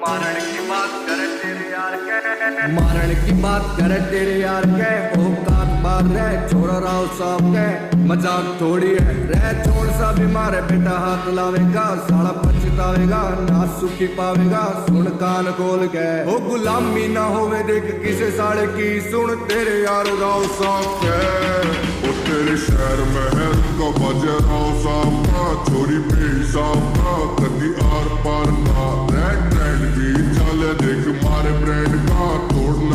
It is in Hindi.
मारण की बात करे तेरे यार के, मारण की बात करे तेरे यार के, औकात बार रह छोड़ राव साहब के, मजाक थोड़ी है रह छोड़ सा भी मारे बेटा हाथ लावेगा, साला पछतावेगा ना सुखी पावेगा, सुन कान खोल के ओ गुलामी ना होवे देख किसे साले की, सुन तेरे यार राव साहब के। ओ तेरे शहर में है उनका बजे राव साहब का, चोरी बेहिसाब का कदी आर पार का, रेड ट्रेंड की चले देख मारे ब्रांड का, तोड़ना